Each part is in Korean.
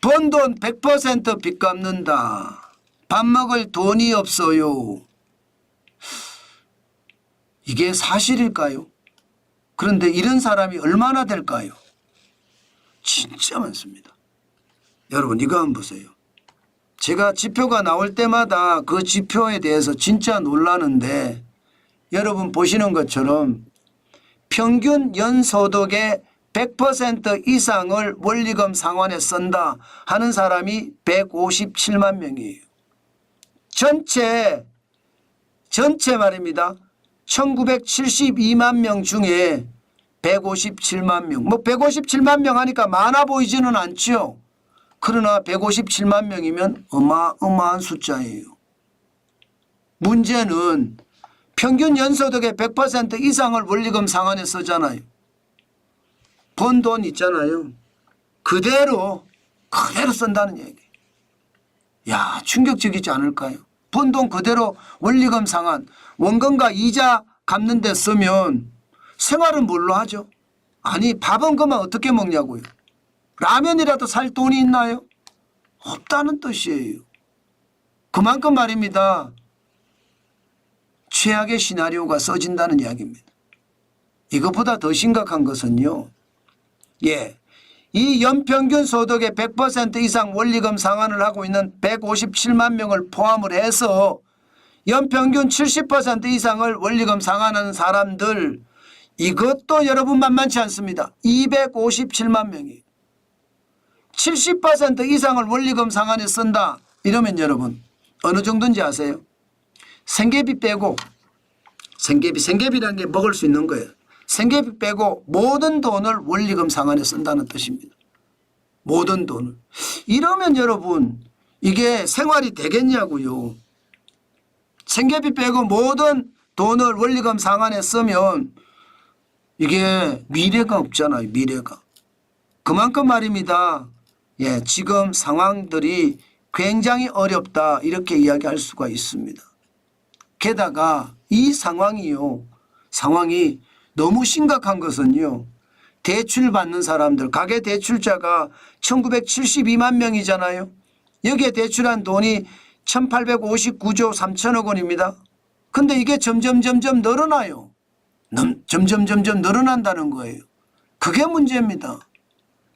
번 돈 100% 빚 갚는다. 밥 먹을 돈이 없어요. 이게 사실일까요? 그런데 이런 사람이 얼마나 될까요? 진짜 많습니다. 여러분 이거 한번 보세요. 제가 지표가 나올 때마다 그 지표에 대해서 진짜 놀라는데 여러분 보시는 것처럼 평균 연소득의 100% 이상을 원리금 상환에 쓴다 하는 사람이 157만 명이에요. 전체 말입니다. 1972만 명 중에 157만 명. 뭐 157만 명 하니까 많아 보이지는 않죠. 그러나 157만 명이면 어마어마한 숫자예요. 문제는 평균 연소득의 100% 이상을 원리금 상환에 쓰잖아요. 번 돈 있잖아요. 그대로 쓴다는 얘기예요. 야, 충격적이지 않을까요? 번 돈 그대로 원리금 상환, 원금과 이자 갚는 데 쓰면 생활은 뭘로 하죠? 아니 밥은 그만 어떻게 먹냐고요. 라면이라도 살 돈이 있나요? 없다는 뜻이에요. 그만큼 말입니다. 최악의 시나리오가 써진다는 이야기입니다. 이것보다 더 심각한 것은요. 이 연평균 소득의 100% 이상 원리금 상환을 하고 있는 157만 명을 포함을 해서 연평균 70% 이상을 원리금 상환하는 사람들, 이것도 여러분 만만치 않습니다. 257만 명이에요. 70% 이상을 원리금 상환에 쓴다 이러면 여러분 어느 정도인지 아세요? 생계비 빼고, 생계비라는 게 먹을 수 있는 거예요. 생계비 빼고 모든 돈을 원리금 상환에 쓴다는 뜻입니다. 모든 돈을. 이러면 여러분 이게 생활이 되겠냐고요. 생계비 빼고 모든 돈을 원리금 상환에 쓰면 이게 미래가 없잖아요. 미래가. 그만큼 말입니다. 지금 상황들이 굉장히 어렵다 이렇게 이야기할 수가 있습니다. 게다가 이 상황이 너무 심각한 것은요. 대출 받는 사람들, 가계 대출자가 1972만 명이잖아요. 여기에 대출한 돈이 1859조 3천억 원입니다. 근데 이게 점점 늘어나요. 점점 늘어난다는 거예요. 그게 문제입니다.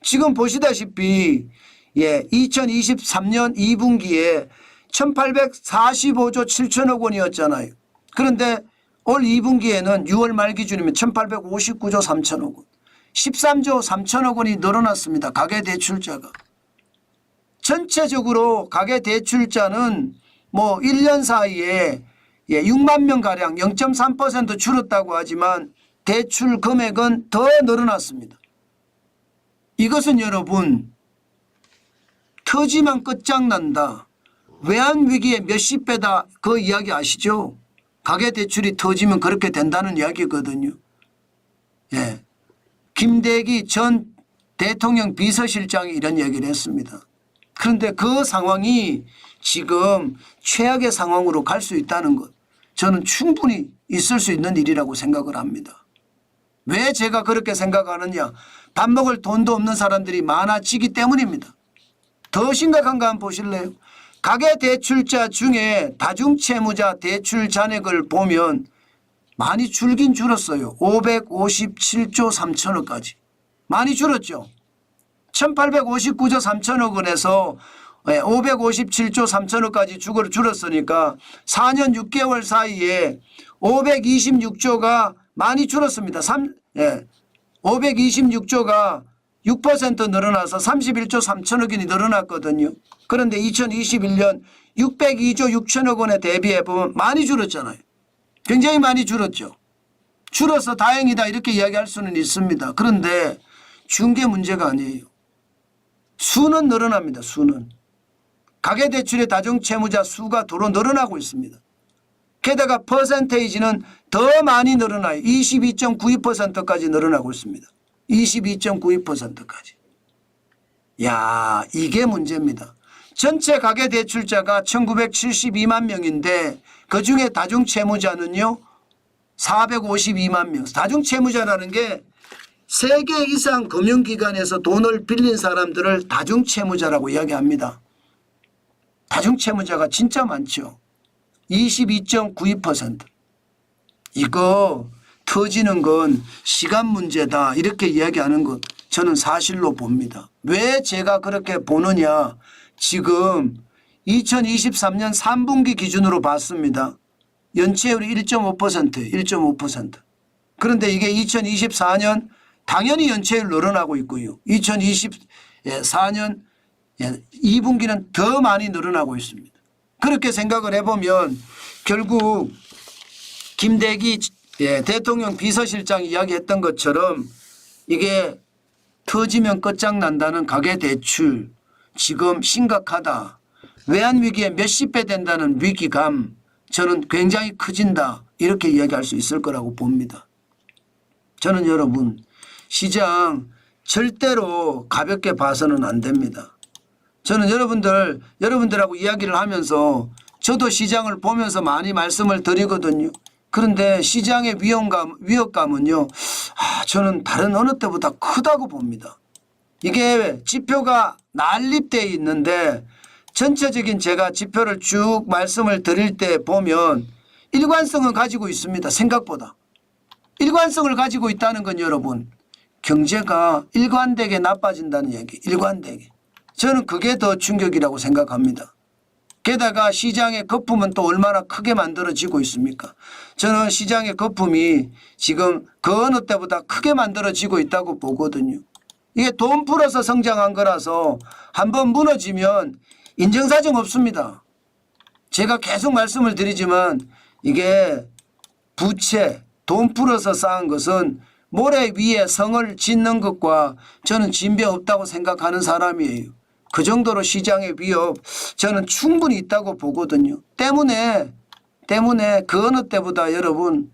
지금 보시다시피 2023년 2분기에 1845조 7천억 원이었잖아요. 그런데 올 2분기에는 6월 말 기준이면 1859조 3천억 원. 13조 3천억 원이 늘어났습니다. 가계대출자가. 전체적으로 가계대출자는 뭐 1년 사이에 6만 명가량 0.3% 줄었다고 하지만 대출 금액은 더 늘어났습니다. 이것은 여러분 터지면 끝장난다. 외환위기의 몇십 배다 그 이야기 아시죠? 가계대출이 터지면 그렇게 된다는 이야기거든요. 김대기 전 대통령 비서실장이 이런 얘기를 했습니다. 그런데 그 상황이 지금 최악의 상황으로 갈 수 있다는 것, 저는 충분히 있을 수 있는 일이라고 생각을 합니다. 왜 제가 그렇게 생각하느냐? 밥 먹을 돈도 없는 사람들이 많아지기 때문입니다. 더 심각한 거 한번 보실래요? 가계대출자 중에 다중채무자 대출 잔액을 보면 많이 줄긴 줄었어요. 557조 3천억까지. 많이 줄었죠. 1859조 3천억 원에서 557조 3천억까지 줄었으니까 4년 6개월 사이에 526조가 많이 줄었습니다. 526조가 6% 늘어나서 31조 3천억 원이 늘어났거든요. 그런데 2021년 602조 6천억 원에 대비해 보면 많이 줄었잖아요. 굉장히 많이 줄었죠. 줄어서 다행이다 이렇게 이야기할 수는 있습니다. 그런데 중개 문제가 아니에요. 수는 늘어납니다. 수는. 가계대출의 다중채무자 수가 도로 늘어나고 있습니다. 게다가 퍼센테이지는 더 많이 늘어나요. 22.92%까지 늘어나고 있습니다. 22.92%까지. 야, 이게 문제입니다. 전체 가계대출자가 1972만 명인데 그중에 다중채무자는요 452만 명. 다중채무자라는 게 3개 이상 금융기관에서 돈을 빌린 사람들을 다중채무자라고 이야기합니다. 다중채무자가 진짜 많죠. 22.92%. 이거 터지는 건 시간 문제다 이렇게 이야기하는 것 저는 사실로 봅니다. 왜 제가 그렇게 보느냐. 지금 2023년 3분기 기준으로 봤습니다. 연체율이 1.5%, 1.5%. 그런데 이게 2024년 당연히 연체율 늘어나고 있고요. 2024년 2분기는 더 많이 늘어나고 있습니다. 그렇게 생각을 해보면 결국 김대기 대통령 비서실장이 이야기했던 것처럼 이게 터지면 끝장난다는 가계대출 지금 심각하다. 외환위기에 몇십 배 된다는 위기감 저는 굉장히 커진다. 이렇게 이야기할 수 있을 거라고 봅니다. 저는 여러분 시장 절대로 가볍게 봐서는 안 됩니다. 저는 여러분들하고 이야기를 하면서 저도 시장을 보면서 많이 말씀을 드리거든요. 그런데 시장의 위협감은요. 저는 다른 어느 때보다 크다고 봅니다. 이게 지표가 난립되어 있는데 전체적인 제가 지표를 쭉 말씀을 드릴 때 보면 일관성은 가지고 있습니다. 생각보다. 일관성을 가지고 있다는 건 여러분 경제가 일관되게 나빠진다는 얘기. 일관되게. 저는 그게 더 충격이라고 생각합니다. 게다가 시장의 거품은 또 얼마나 크게 만들어지고 있습니까? 저는 시장의 거품이 지금 그 어느 때보다 크게 만들어지고 있다고 보거든요. 이게 돈 풀어서 성장한 거라서 한번 무너지면 인정사정 없습니다. 제가 계속 말씀을 드리지만 이게 부채, 돈 풀어서 쌓은 것은 모래 위에 성을 짓는 것과 저는 진배 없다고 생각하는 사람이에요. 그 정도로 시장의 위협 저는 충분히 있다고 보거든요. 때문에 그 어느 때보다 여러분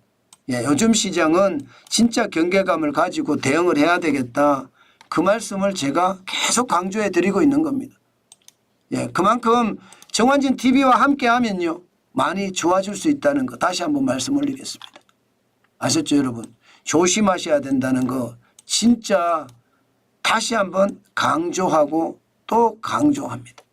요즘 시장은 진짜 경계감을 가지고 대응을 해야 되겠다. 그 말씀을 제가 계속 강조해 드리고 있는 겁니다. 그만큼 정환진 TV와 함께 하면요. 많이 좋아질 수 있다는 거 다시 한번 말씀 올리겠습니다. 아셨죠 여러분? 조심하셔야 된다는 거 진짜 다시 한번 강조하고 또 강조합니다.